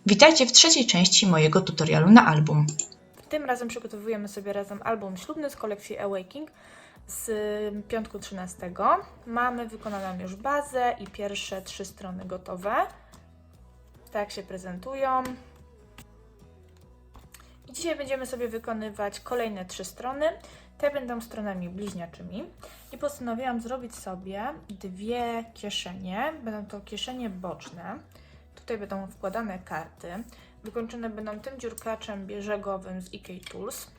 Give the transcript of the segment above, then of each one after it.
Witajcie w trzeciej części mojego tutorialu na album. Tym razem przygotowujemy sobie razem album ślubny z kolekcji Awaking z piątku 13. Mamy wykonaną już bazę i pierwsze 3 strony gotowe. Tak się prezentują. I dzisiaj będziemy sobie wykonywać kolejne 3 strony. Te będą stronami bliźniaczymi. I postanowiłam zrobić sobie 2 kieszenie. Będą to kieszenie boczne. Tutaj będą wkładane karty. Wykończone będą tym dziurkaczem bieżegowym z EK Tools.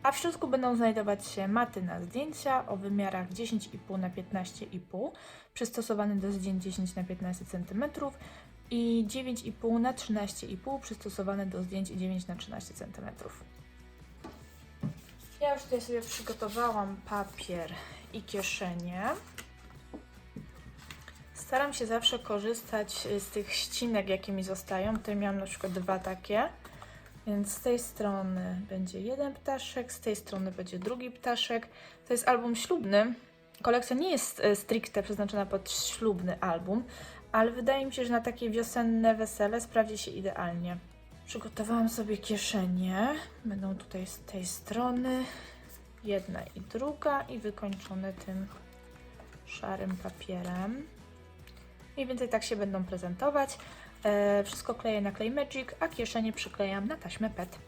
A w środku będą znajdować się maty na zdjęcia o wymiarach 10,5 na 15,5, przystosowane do zdjęć 10 na 15 cm i 9,5 na 13,5, przystosowane do zdjęć 9 na 13 cm. Ja już tutaj sobie przygotowałam papier i kieszenie. Staram się zawsze korzystać z tych ścinek, jakie mi zostają. Tutaj miałam na przykład 2 takie. Więc z tej strony będzie jeden ptaszek, z tej strony będzie drugi ptaszek. To jest album ślubny. Kolekcja nie jest stricte przeznaczona pod ślubny album, ale wydaje mi się, że na takie wiosenne wesele sprawdzi się idealnie. Przygotowałam sobie kieszenie. Będą tutaj z tej strony jedna i druga i wykończone tym szarym papierem. Mniej więcej tak się będą prezentować. Wszystko kleję na Clay Magic, a kieszenie przyklejam na taśmę PET.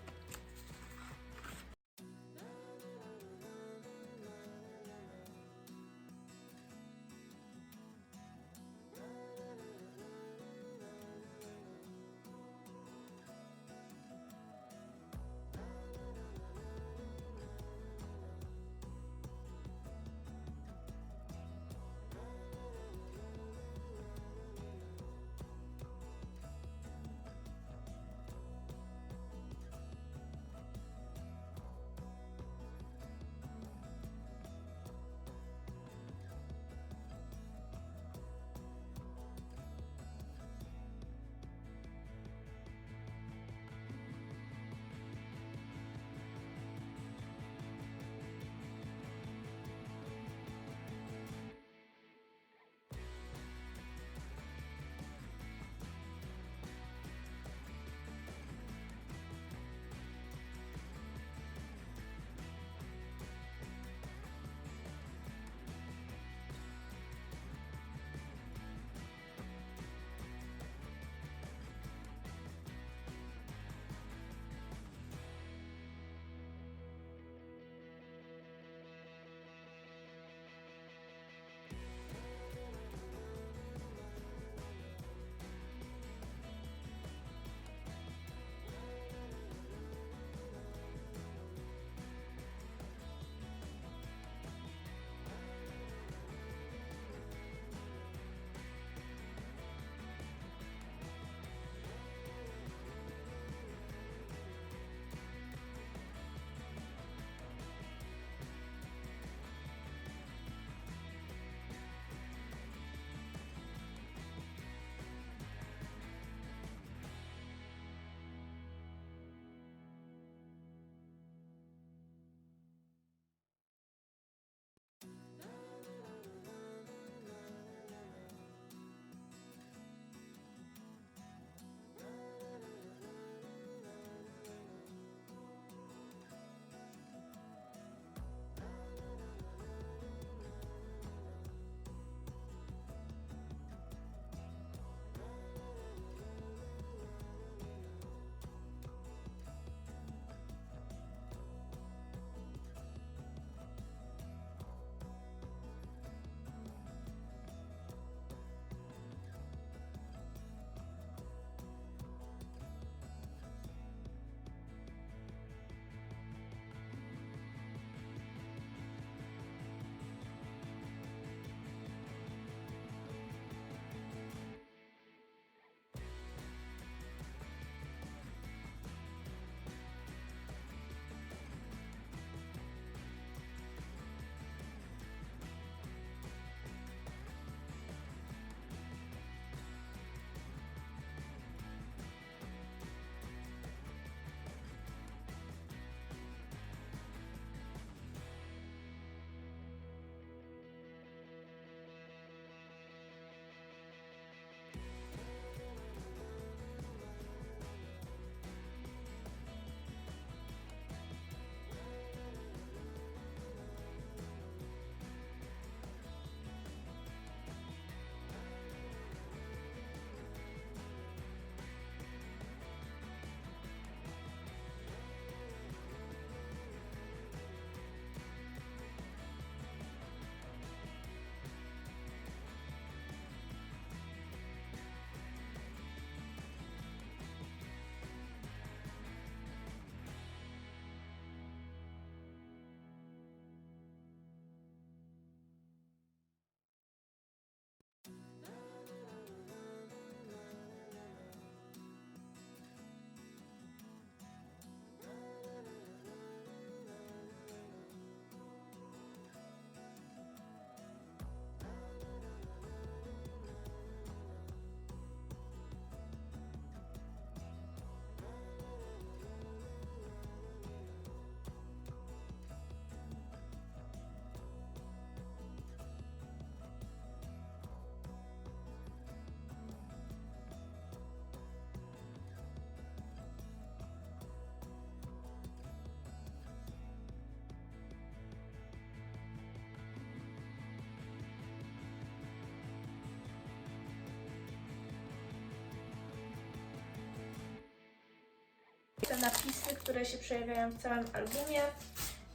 te napisy, które się przejawiają w całym albumie.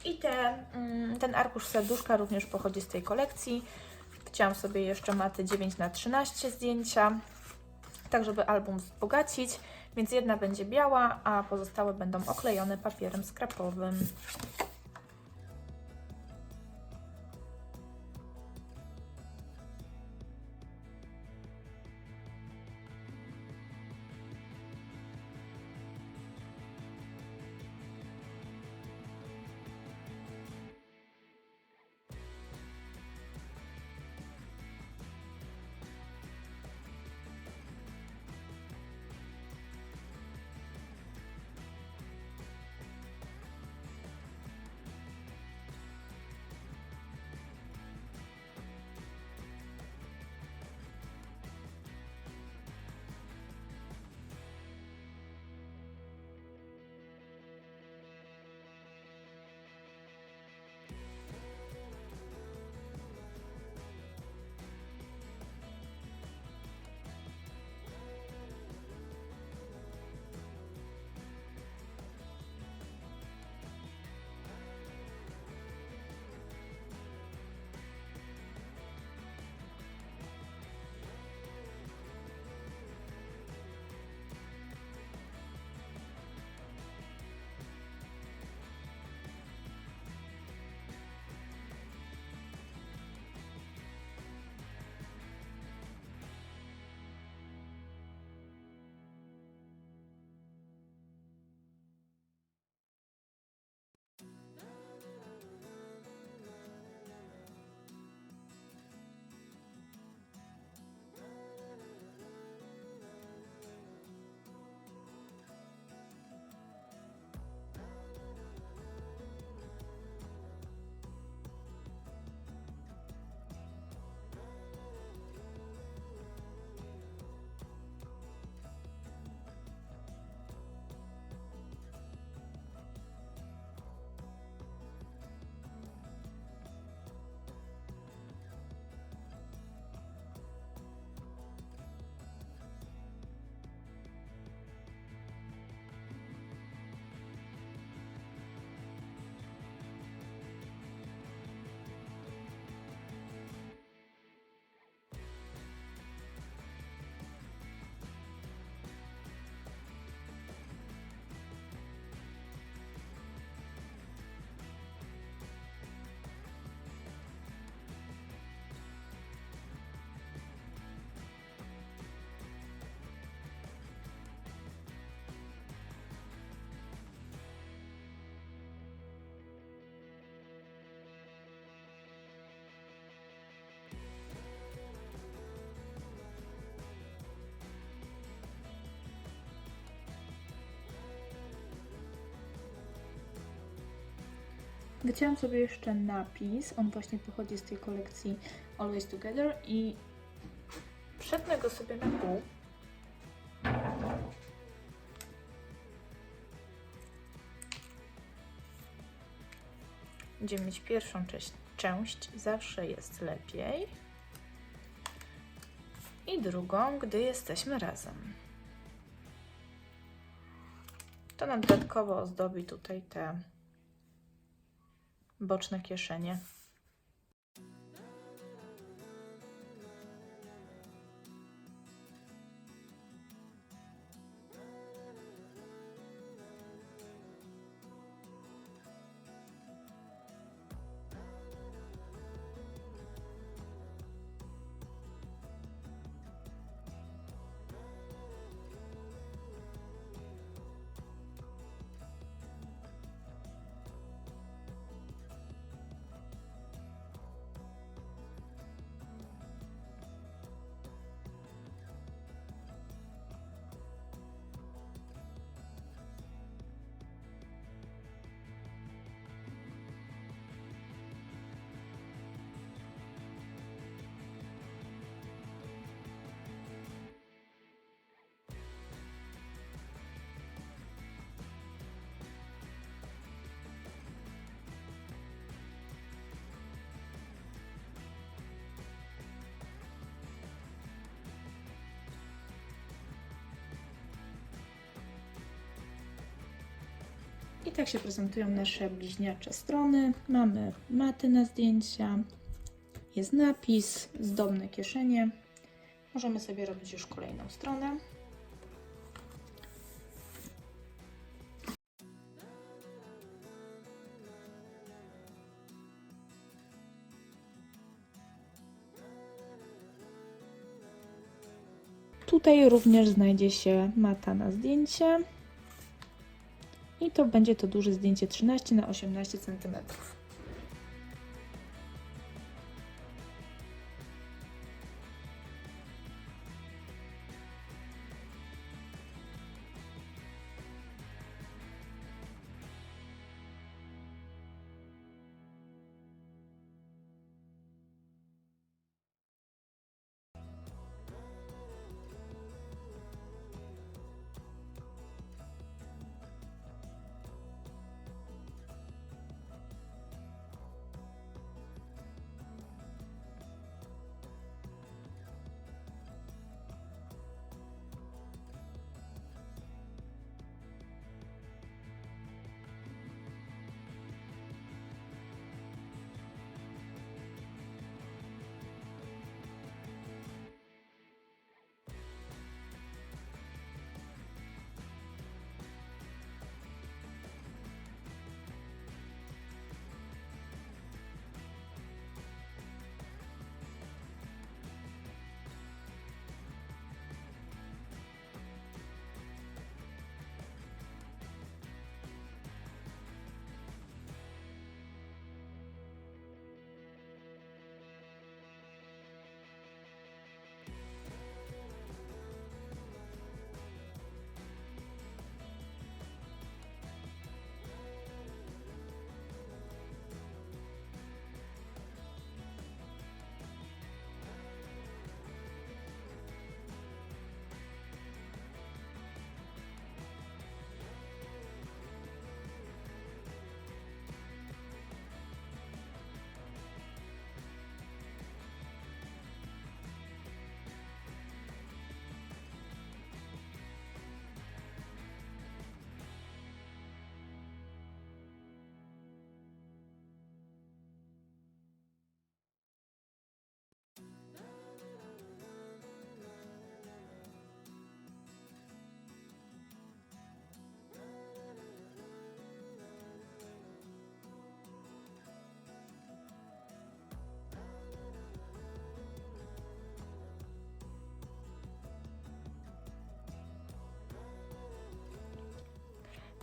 I ten arkusz serduszka również pochodzi z tej kolekcji. Chciałam sobie jeszcze maty 9×13 zdjęcia, tak żeby album wzbogacić, więc jedna będzie biała, a pozostałe będą oklejone papierem skrapowym. Wycięłam sobie jeszcze napis, on właśnie pochodzi z tej kolekcji Always Together i przetnę go sobie na pół. Będziemy mieć pierwszą część, zawsze jest lepiej. I drugą, gdy jesteśmy razem. To nam dodatkowo ozdobi tutaj te boczne kieszenie. tak się prezentują nasze bliźniacze strony. Mamy maty na zdjęcia, jest napis, zdobne kieszenie. Możemy sobie robić już kolejną stronę. Tutaj również znajdzie się mata na zdjęcie. I to będzie to duże zdjęcie 13 na 18 cm.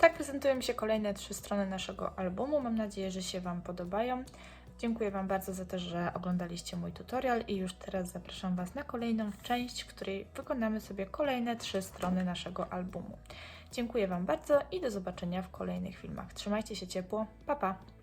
Tak prezentują się kolejne 3 strony naszego albumu. Mam nadzieję, że się Wam podobają. Dziękuję Wam bardzo za to, że oglądaliście mój tutorial i już teraz zapraszam Was na kolejną część, w której wykonamy sobie kolejne 3 strony naszego albumu. Dziękuję Wam bardzo i do zobaczenia w kolejnych filmach. Trzymajcie się ciepło. Pa, pa!